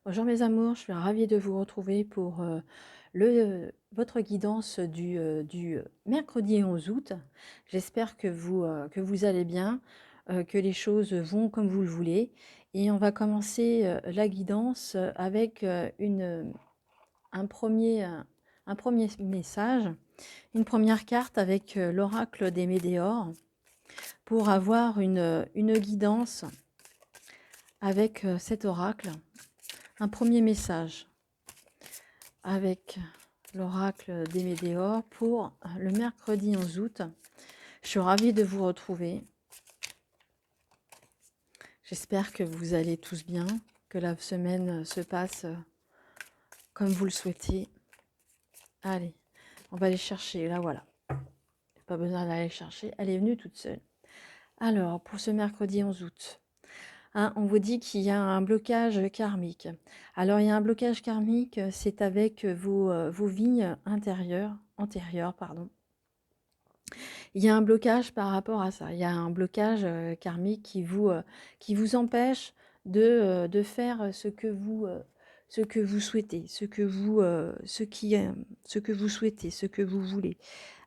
Bonjour mes amours, je suis ravie de vous retrouver pour votre guidance du mercredi 11 août. J'espère que vous allez bien, que les choses vont comme vous le voulez. Et on va commencer la guidance avec un premier message, une première carte avec l'oracle des Médéors pour avoir une guidance avec cet oracle. Un premier message avec l'oracle des Médéors pour le mercredi 11 août. Je suis ravie de vous retrouver. J'espère que vous allez tous bien, que la semaine se passe comme vous le souhaitez. Allez, on va aller chercher, là voilà. Pas besoin d'aller chercher, elle est venue toute seule. Alors, pour ce mercredi 11 août, hein, on vous dit qu'il y a un blocage karmique. Alors, il y a un blocage karmique, c'est avec vos vignes antérieures, pardon. Il y a un blocage par rapport à ça. Il y a un blocage karmique qui vous empêche de faire ce que vous souhaitez, ce que vous souhaitez, ce que vous voulez.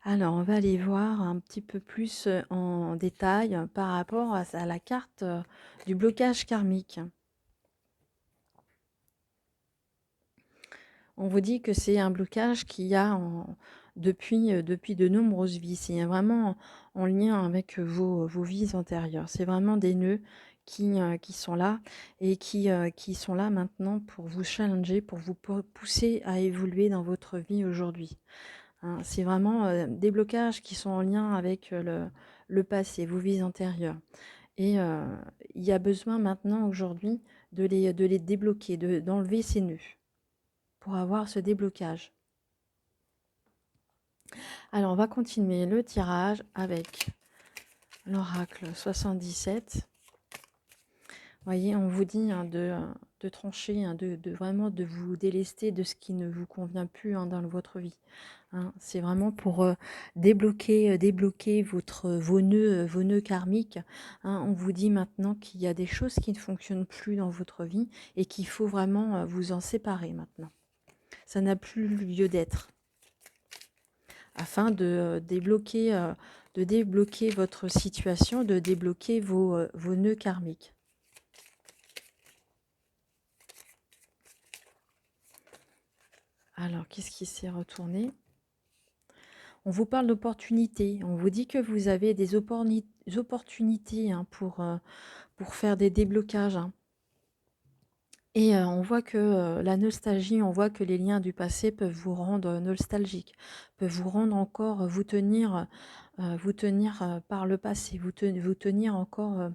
Alors, on va aller voir un petit peu plus en détail par rapport à la carte du blocage karmique. On vous dit que c'est un blocage qu'il y a depuis de nombreuses vies. C'est vraiment en lien avec vos vies antérieures. C'est vraiment des nœuds qui sont là et qui sont là maintenant pour vous challenger, pour vous pousser à évoluer dans votre vie aujourd'hui. Hein, c'est vraiment des blocages qui sont en lien avec le passé, vos vies antérieures. Et il y a besoin maintenant aujourd'hui de les débloquer, d'enlever ces nœuds pour avoir ce déblocage. Alors, on va continuer le tirage avec l'oracle 77. Vous voyez, on vous dit hein, de trancher, hein, vraiment de vous délester de ce qui ne vous convient plus hein, dans votre vie. Hein. C'est vraiment pour débloquer vos nœuds karmiques. Hein. On vous dit maintenant qu'il y a des choses qui ne fonctionnent plus dans votre vie et qu'il faut vraiment vous en séparer maintenant. Ça n'a plus lieu d'être. Afin de débloquer votre situation, de débloquer vos nœuds karmiques. Alors, qu'est-ce qui s'est retourné? On vous parle d'opportunités. On vous dit que vous avez des opportunités hein, pour faire des déblocages. Hein. Et on voit que la nostalgie, on voit que les liens du passé peuvent vous rendre nostalgique, peuvent vous rendre encore, vous tenir par le passé, vous tenir encore,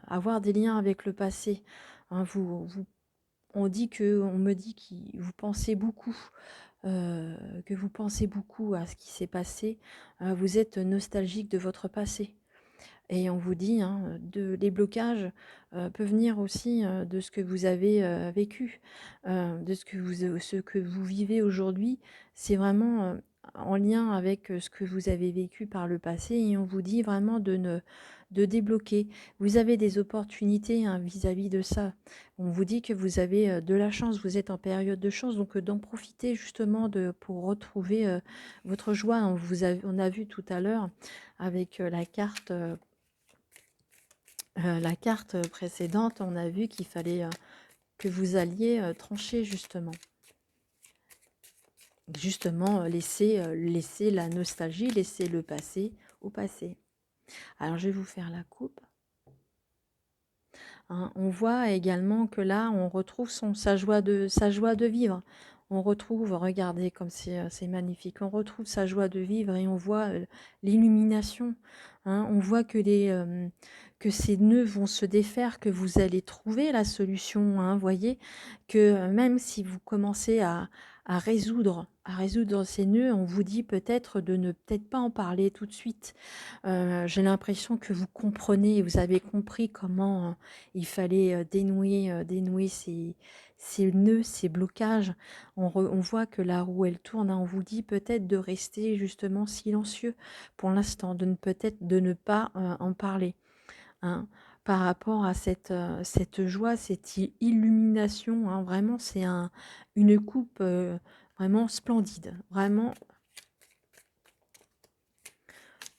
avoir des liens avec le passé. Hein, on me dit que vous pensez beaucoup, à ce qui s'est passé. Vous êtes nostalgique de votre passé. Et on vous dit, hein, les blocages peuvent venir aussi de ce que vous avez vécu, de ce que vous vivez aujourd'hui. C'est vraiment en lien avec ce que vous avez vécu par le passé et on vous dit vraiment de débloquer. Vous avez des opportunités hein, vis-à-vis de ça. On vous dit que vous avez de la chance, vous êtes en période de chance, donc d'en profiter justement pour retrouver votre joie. On a vu tout à l'heure avec la carte précédente, on a vu qu'il fallait que vous alliez trancher justement. Justement, laisser la nostalgie, laisser le passé au passé. Alors, je vais vous faire la coupe. Hein, on voit également que là, on retrouve sa joie de vivre. On retrouve, regardez comme c'est magnifique, on retrouve sa joie de vivre et on voit l'illumination. Hein, on voit que ces nœuds vont se défaire, que vous allez trouver la solution. Hein, voyez, que même si vous commencez à résoudre ces nœuds, on vous dit peut-être de ne peut-être pas en parler tout de suite. J'ai l'impression que vous comprenez, vous avez compris comment il fallait dénouer ces nœuds, ces blocages. On voit que la roue, elle tourne. Hein. On vous dit peut-être de rester justement silencieux pour l'instant, peut-être de ne pas en parler. Hein. par rapport à cette joie, cette illumination, hein. Vraiment, c'est une coupe vraiment splendide. Vraiment,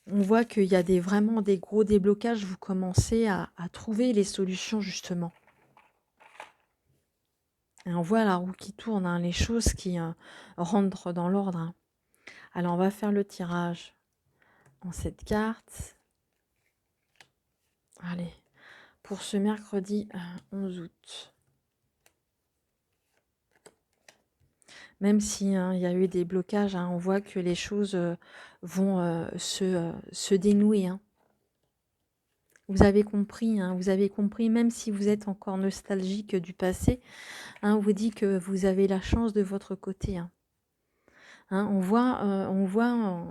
on voit qu'il y a vraiment des gros déblocages. Vous commencez à trouver les solutions, justement. Et on voit la roue qui tourne, hein, les choses qui rentrent dans l'ordre, hein. Alors, on va faire le tirage en cette carte. Allez, pour ce mercredi 11 août. Même si hein, il y a eu des blocages, hein, on voit que les choses vont se dénouer, hein. Vous avez compris, même si vous êtes encore nostalgique du passé, hein, on vous dit que vous avez la chance de votre côté, hein. Hein, on voit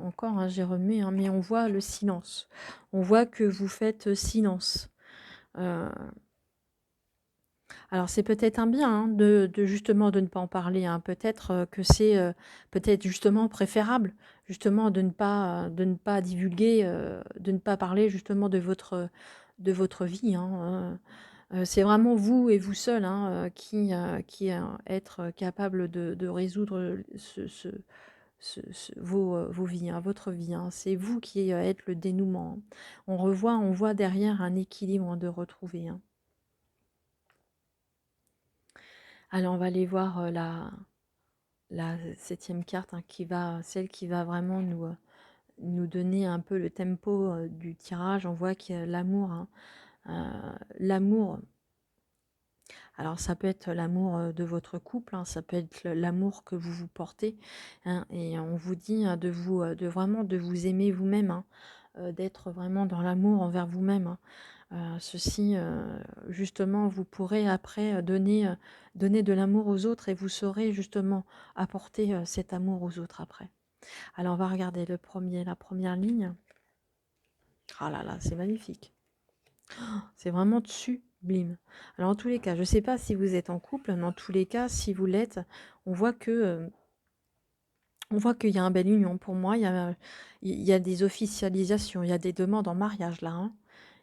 encore, hein, j'ai remis, hein, mais on voit le silence. On voit que vous faites silence. Euh, Alors c'est peut-être un bien hein, de justement de ne pas en parler, hein. Peut-être que c'est peut-être justement préférable justement de ne pas divulguer, de ne pas parler justement de votre vie, hein. C'est vraiment vous et vous seul hein, qui être capable de résoudre vos vies, hein, votre vie, hein. C'est vous qui êtes le dénouement, hein. On voit derrière un équilibre de retrouver, hein. Alors on va aller voir la septième carte hein, celle qui va vraiment nous donner un peu le tempo du tirage. On voit qu'il y a l'amour, hein. L'amour, alors ça peut être l'amour de votre couple, hein, ça peut être l'amour que vous vous portez, hein, et on vous dit hein, de vraiment de vous aimer vous-même, hein, d'être vraiment dans l'amour envers vous-même, hein. Ceci, justement, vous pourrez après donner de l'amour aux autres et vous saurez justement apporter cet amour aux autres après. Alors, on va regarder la première ligne. Ah là là, c'est magnifique. C'est vraiment sublime. Alors, en tous les cas, je ne sais pas si vous êtes en couple, mais en tous les cas, si vous l'êtes, on voit que on voit qu'il y a une belle union. Pour moi, il y a des officialisations, il y a des demandes en mariage là, hein.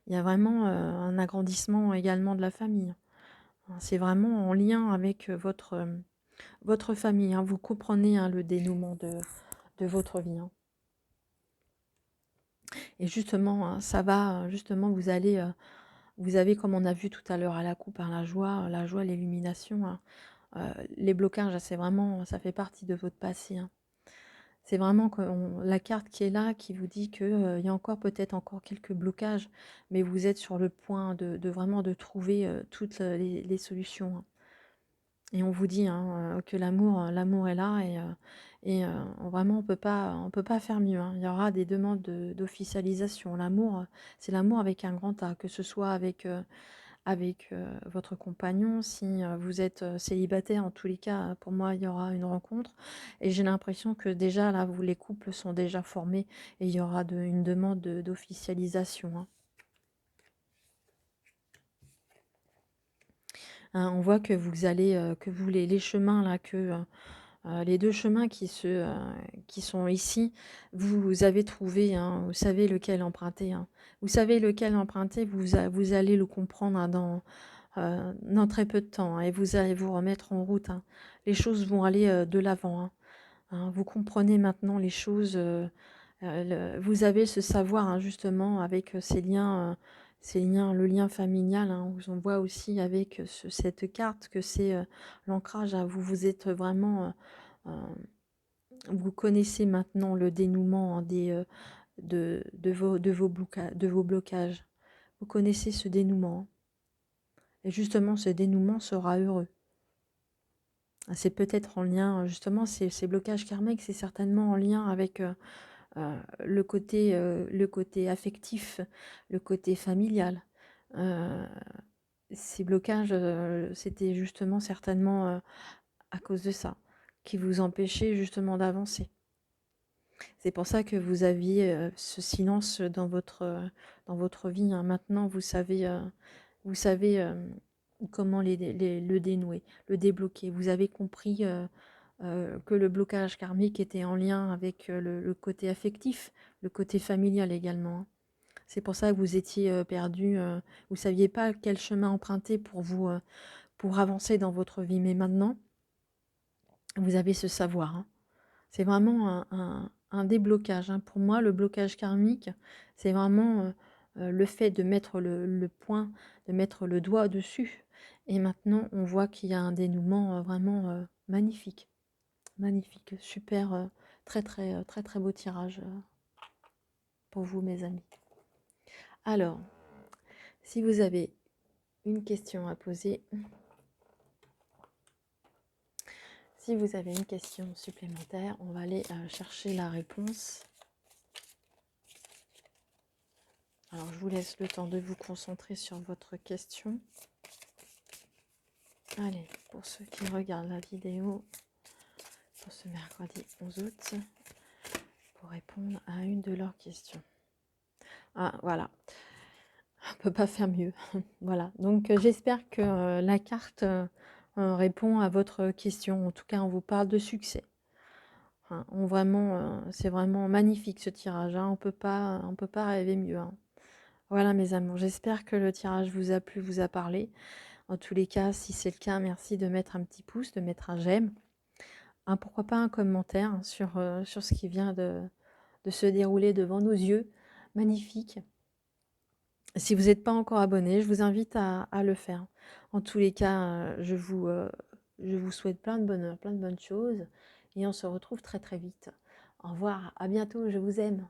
Il y a vraiment un agrandissement également de la famille. C'est vraiment en lien avec votre famille, hein. Vous comprenez hein, le dénouement de votre vie, hein. Et justement, hein, ça va, justement, vous avez, comme on a vu tout à l'heure à la coupe, hein, la joie, l'illumination, hein. Les blocages, c'est vraiment, ça fait partie de votre passé, hein. C'est vraiment la carte qui est là, qui vous dit qu'il y a encore peut-être encore quelques blocages, mais vous êtes sur le point de vraiment de trouver toutes les solutions, hein. Et on vous dit hein, que l'amour est là vraiment on peut pas faire mieux, hein. Il y aura des demandes d'officialisation. L'amour, c'est l'amour avec un grand A, que ce soit avec votre compagnon, si vous êtes célibataire, en tous les cas, pour moi, il y aura une rencontre. Et j'ai l'impression que déjà, là, les couples sont déjà formés et il y aura une demande d'officialisation, hein. Hein, on voit que vous allez, que vous, les chemins, là, les deux chemins qui sont ici, vous avez trouvé, hein, vous savez lequel emprunter, hein. Vous savez lequel emprunter, vous allez le comprendre hein, dans très peu de temps hein, et vous allez vous remettre en route, hein. Les choses vont aller de l'avant, hein. Hein. Vous comprenez maintenant les choses, vous avez ce savoir hein, justement avec ces liens, le lien familial, hein. On voit aussi avec cette carte que c'est l'ancrage, hein. Vous êtes vraiment vous connaissez maintenant le dénouement hein, de vos blocages. Vous connaissez ce dénouement. Et justement, ce dénouement sera heureux. C'est peut-être en lien, justement, ces blocages karmiques, c'est certainement en lien avec le côté affectif, le côté familial. Euh, Ces blocages, c'était justement certainement à cause de ça, qui vous empêchait justement d'avancer. C'est pour ça que vous aviez ce silence dans votre vie, hein. Maintenant, vous savez comment le dénouer, le débloquer. Vous avez compris que le blocage karmique était en lien avec le côté affectif, le côté familial également, hein. C'est pour ça que vous étiez perdu, vous ne saviez pas quel chemin emprunter pour avancer dans votre vie. Mais maintenant, vous avez ce savoir, hein. C'est vraiment un déblocage, hein. Pour moi, le blocage karmique, c'est vraiment le fait de mettre le point, de mettre le doigt dessus. Et maintenant, on voit qu'il y a un dénouement vraiment magnifique. Magnifique, super, très très beau tirage pour vous, mes amis. Alors, si vous avez une question à poser, si vous avez une question supplémentaire, on va aller chercher la réponse. Alors, je vous laisse le temps de vous concentrer sur votre question. Allez, pour ceux qui regardent la vidéo, pour ce mercredi 11 août, pour répondre à une de leurs questions. Ah, voilà. On ne peut pas faire mieux. Voilà. Donc, j'espère que la carte répond à votre question. En tout cas, on vous parle de succès. Hein, c'est vraiment magnifique ce tirage. Hein. On peut pas rêver mieux. Hein. Voilà, mes amours. J'espère que le tirage vous a plu, vous a parlé. En tous les cas, si c'est le cas, merci de mettre un petit pouce, de mettre un j'aime. Pourquoi pas un commentaire sur ce qui vient de se dérouler devant nos yeux. Magnifique. Si vous n'êtes pas encore abonné, je vous invite à le faire. En tous les cas, je vous souhaite plein de bonheur, plein de bonnes choses. Et on se retrouve très très vite. Au revoir, à bientôt, je vous aime.